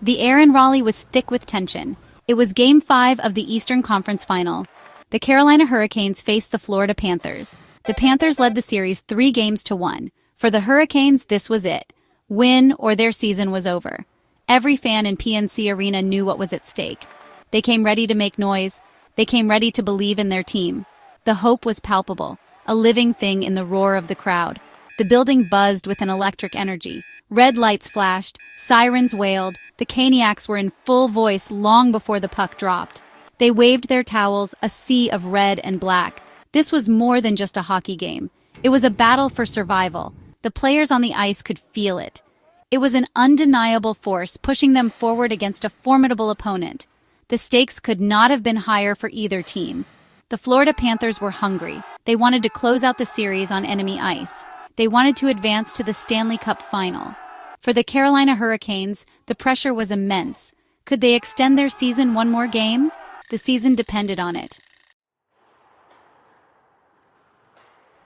The air in Raleigh was thick with tension. It was Game 5 of the Eastern Conference Final. The Carolina Hurricanes faced the Florida Panthers. The Panthers led the series 3-1. For the Hurricanes, this was it. Win or their season was over. Every fan in PNC Arena knew what was at stake. They came ready to make noise. They came ready to believe in their team. The hope was palpable, a living thing in the roar of the crowd. The building buzzed with an electric energy. Red lights flashed, sirens wailed, the Caniacs were in full voice long before the puck dropped. They waved their towels, a sea of red and black. This was more than just a hockey game. It was a battle for survival. The players on the ice could feel it. It was an undeniable force pushing them forward against a formidable opponent. The stakes could not have been higher for either team. The Florida Panthers were hungry. They wanted to close out the series on enemy ice. They wanted to advance to the Stanley Cup final. For the Carolina Hurricanes, the pressure was immense. Could they extend their season one more game? The season depended on it.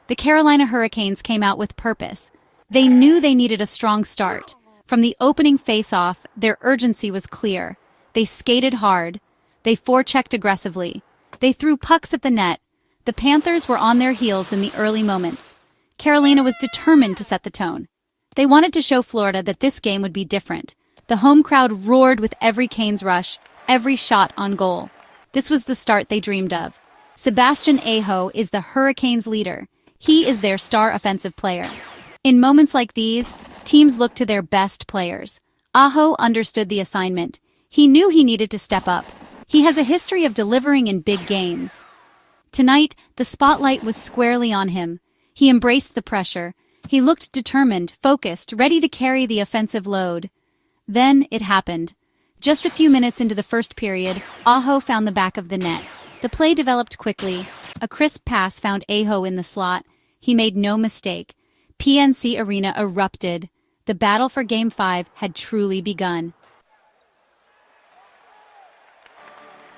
The Carolina Hurricanes came out with purpose. They knew they needed a strong start. From the opening face-off, their urgency was clear. They skated hard. They forechecked aggressively. They threw pucks at the net. The Panthers were on their heels in the early moments. Carolina was determined to set the tone. They wanted to show Florida that this game would be different. The home crowd roared with every Canes rush, every shot on goal. This was the start they dreamed of. Sebastianaho is the Hurricanes' leader. He is their star offensive player. In moments like these, teams look to their best players. Aho understood the assignment. He knew he needed to step up. He has a history of delivering in big games. Tonight, the spotlight was squarely on him. He embraced the pressure. He looked determined, focused, ready to carry the offensive load. Then it happened. Just a few minutes into the first period, Aho found the back of the net. The play developed quickly. A crisp pass found Aho in the slot. He made no mistake. PNC Arena erupted. The battle for Game 5 had truly begun.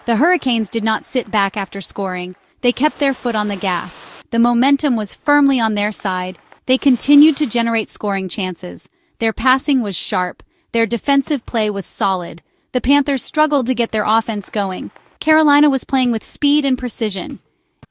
The Hurricanes did not sit back after scoring. They kept their foot on the gas. The momentum was firmly on their side. They continued to generate scoring chances. Their passing was sharp. Their defensive play was solid. The Panthers struggled to get their offense going. Carolina was playing with speed and precision.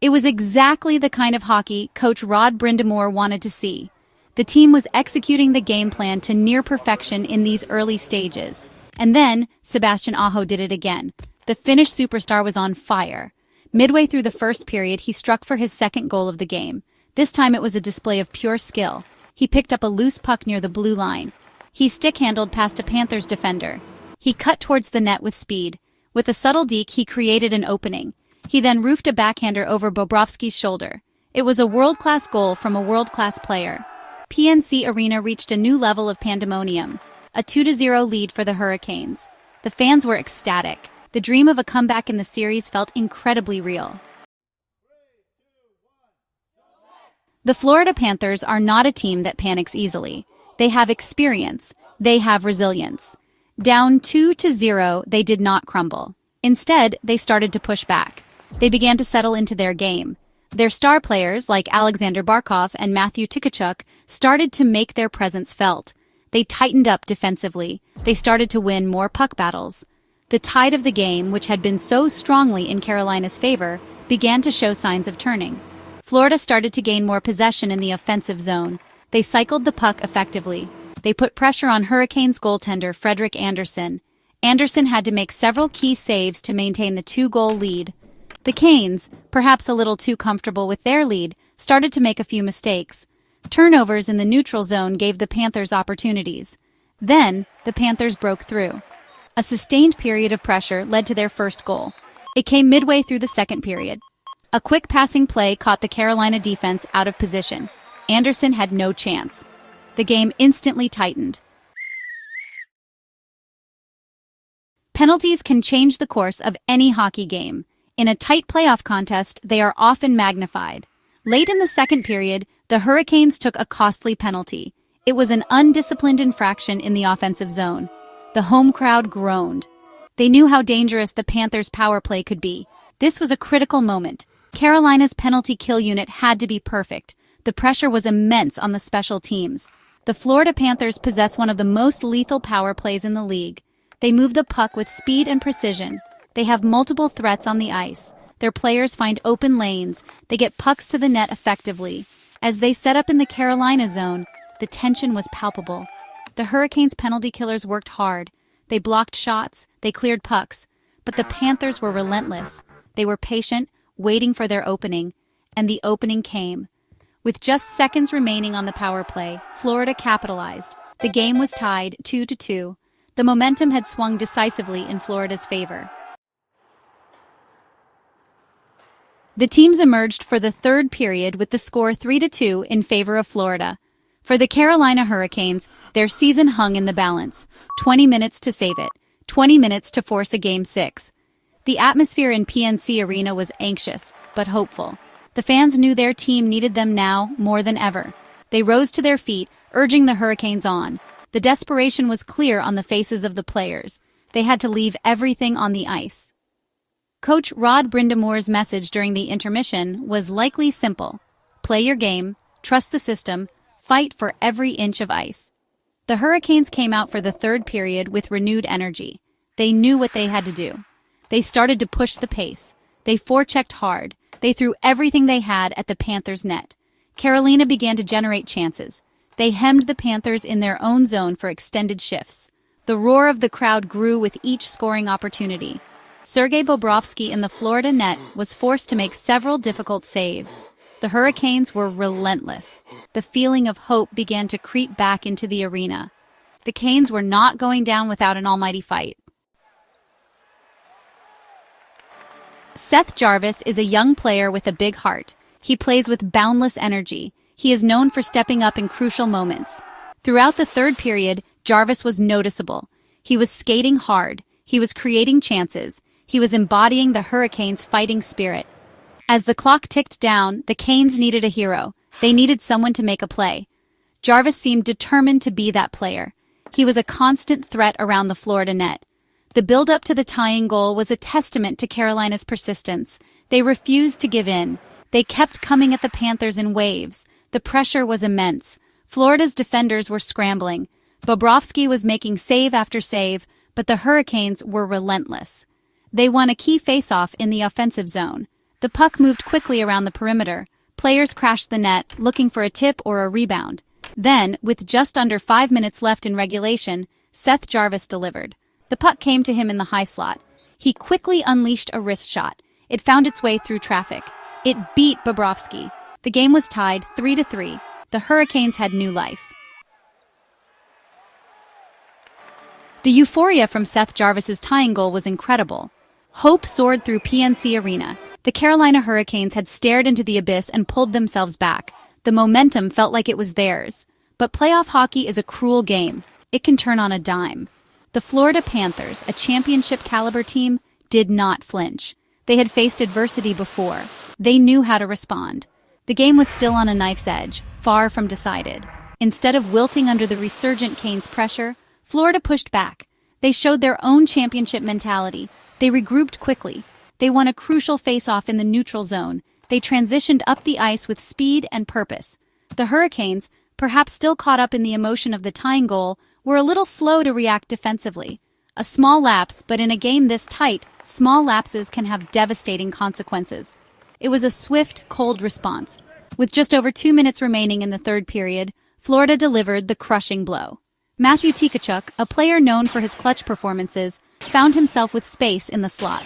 It was exactly the kind of hockey Coach Rod Brindamore wanted to see. The team was executing the game plan to near perfection in these early stages. And then, Sebastianaho did it again. The Finnish superstar was on fire. Midway through the first period, he struck for his second goal of the game. This time it was a display of pure skill. He picked up a loose puck near the blue line. He stick-handled past a Panthers defender. He cut towards the net with speed. With a subtle deke, he created an opening. He then roofed a backhander over Bobrovsky's shoulder. It was a world-class goal from a world-class player. PNC Arena reached a new level of pandemonium. A 2-0 lead for the Hurricanes. The fans were ecstatic. The dream of a comeback in the series felt incredibly real. The Florida Panthers are not a team that panics easily. They have experience. They have resilience. Down 2-0, they did not crumble. Instead, they started to push back. They began to settle into their game. Their star players, like Alexander Barkov and Matthew Tkachuk, started to make their presence felt. They tightened up defensively. They started to win more puck battles. The tide of the game, which had been so strongly in Carolina's favor, began to show signs of turning. Florida started to gain more possession in the offensive zone. They cycled the puck effectively. They put pressure on Hurricanes goaltender Frederik Andersen. Andersen had to make several key saves to maintain the 2-goal lead. The Canes, perhaps a little too comfortable with their lead, started to make a few mistakes. Turnovers in the neutral zone gave the Panthers opportunities. Then, the Panthers broke through. A sustained period of pressure led to their first goal. It came midway through the second period. A quick passing play caught the Carolina defense out of position. Andersen had no chance. The game instantly tightened. Penalties can change the course of any hockey game. In a tight playoff contest, they are often magnified. Late in the second period, the Hurricanes took a costly penalty. It was an undisciplined infraction in the offensive zone. The home crowd groaned. They knew how dangerous the Panthers' power play could be. This was a critical moment. Carolina's penalty kill unit had to be perfect. The pressure was immense on the special teams. The Florida Panthers possess one of the most lethal power plays in the league. They move the puck with speed and precision. They have multiple threats on the ice. Their players find open lanes. They get pucks to the net effectively. As they set up in the Carolina zone, the tension was palpable. The Hurricanes' penalty killers worked hard. They blocked shots, they cleared pucks. But the Panthers were relentless. They were patient, waiting for their opening. And the opening came. With just seconds remaining on the power play, Florida capitalized. The game was tied 2-2. The momentum had swung decisively in Florida's favor. The teams emerged for the third period with the score 3-2 in favor of Florida. For the Carolina Hurricanes, their season hung in the balance. 20 minutes to save it, 20 minutes to force a Game 6. The atmosphere in PNC Arena was anxious, but hopeful. The fans knew their team needed them now more than ever. They rose to their feet, urging the Hurricanes on. The desperation was clear on the faces of the players. They had to leave everything on the ice. Coach Rod Brindamore's message during the intermission was likely simple. Play your game, trust the system, fight for every inch of ice. The Hurricanes came out for the third period with renewed energy. They knew what they had to do. They started to push the pace. They forechecked hard. They threw everything they had at the Panthers' net. Carolina began to generate chances. They hemmed the Panthers in their own zone for extended shifts. The roar of the crowd grew with each scoring opportunity. Sergei Bobrovsky in the Florida net was forced to make several difficult saves. The Hurricanes were relentless. The feeling of hope began to creep back into the arena. The Canes were not going down without an almighty fight. Seth Jarvis is a young player with a big heart. He plays with boundless energy. He is known for stepping up in crucial moments. Throughout the third period, Jarvis was noticeable. He was skating hard. He was creating chances. He was embodying the Hurricanes' fighting spirit. As the clock ticked down, the Canes needed a hero. They needed someone to make a play. Jarvis seemed determined to be that player. He was a constant threat around the Florida net. The build-up to the tying goal was a testament to Carolina's persistence. They refused to give in. They kept coming at the Panthers in waves. The pressure was immense. Florida's defenders were scrambling. Bobrovsky was making save after save, but the Hurricanes were relentless. They won a key face-off in the offensive zone. The puck moved quickly around the perimeter. Players crashed the net, looking for a tip or a rebound. Then, with just under 5 minutes left in regulation, Seth Jarvis delivered. The puck came to him in the high slot. He quickly unleashed a wrist shot. It found its way through traffic. It beat Bobrovsky. The game was tied 3-3. The Hurricanes had new life. The euphoria from Seth Jarvis's tying goal was incredible. Hope soared through PNC Arena. The Carolina Hurricanes had stared into the abyss and pulled themselves back. The momentum felt like it was theirs. But playoff hockey is a cruel game. It can turn on a dime. The Florida Panthers, a championship-caliber team, did not flinch. They had faced adversity before. They knew how to respond. The game was still on a knife's edge, far from decided. Instead of wilting under the resurgent Canes' pressure, Florida pushed back. They showed their own championship mentality. They regrouped quickly. They won a crucial face-off in the neutral zone. They transitioned up the ice with speed and purpose. The Hurricanes, perhaps still caught up in the emotion of the tying goal, were a little slow to react defensively. A small lapse, but in a game this tight, small lapses can have devastating consequences. It was a swift, cold response. With just over 2 minutes remaining in the third period, Florida delivered the crushing blow. Matthew Tkachuk, a player known for his clutch performances, found himself with space in the slot.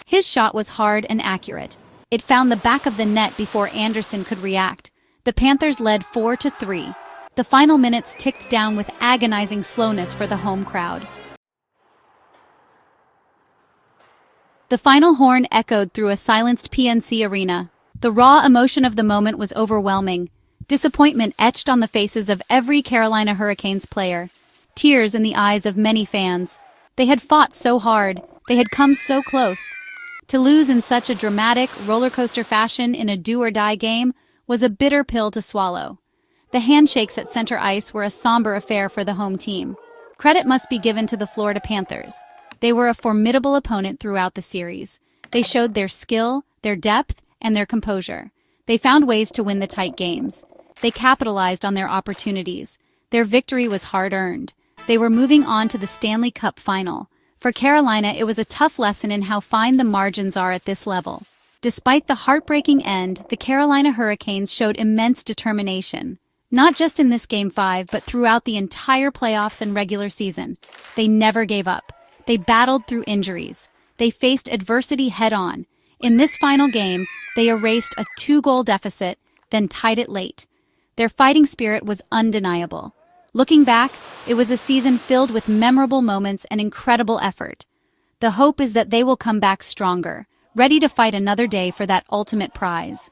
His shot was hard and accurate. It found the back of the net before Anderson could react. The Panthers led 4-3. The final minutes ticked down with agonizing slowness for the home crowd. The final horn echoed through a silenced PNC Arena. The raw emotion of the moment was overwhelming. Disappointment etched on the faces of every Carolina Hurricanes player. Tears in the eyes of many fans. They had fought so hard. They had come so close. To lose in such a dramatic, roller-coaster fashion in a do-or-die game was a bitter pill to swallow. The handshakes at center ice were a somber affair for the home team. Credit must be given to the Florida Panthers. They were a formidable opponent throughout the series. They showed their skill, their depth, and their composure. They found ways to win the tight games. They capitalized on their opportunities. Their victory was hard-earned. They were moving on to the Stanley Cup final. For Carolina, it was a tough lesson in how fine the margins are at this level. Despite the heartbreaking end, the Carolina Hurricanes showed immense determination. Not just in this Game 5, but throughout the entire playoffs and regular season. They never gave up. They battled through injuries. They faced adversity head-on. In this final game, they erased a 2-goal deficit, then tied it late. Their fighting spirit was undeniable. Looking back, it was a season filled with memorable moments and incredible effort. The hope is that they will come back stronger, ready to fight another day for that ultimate prize.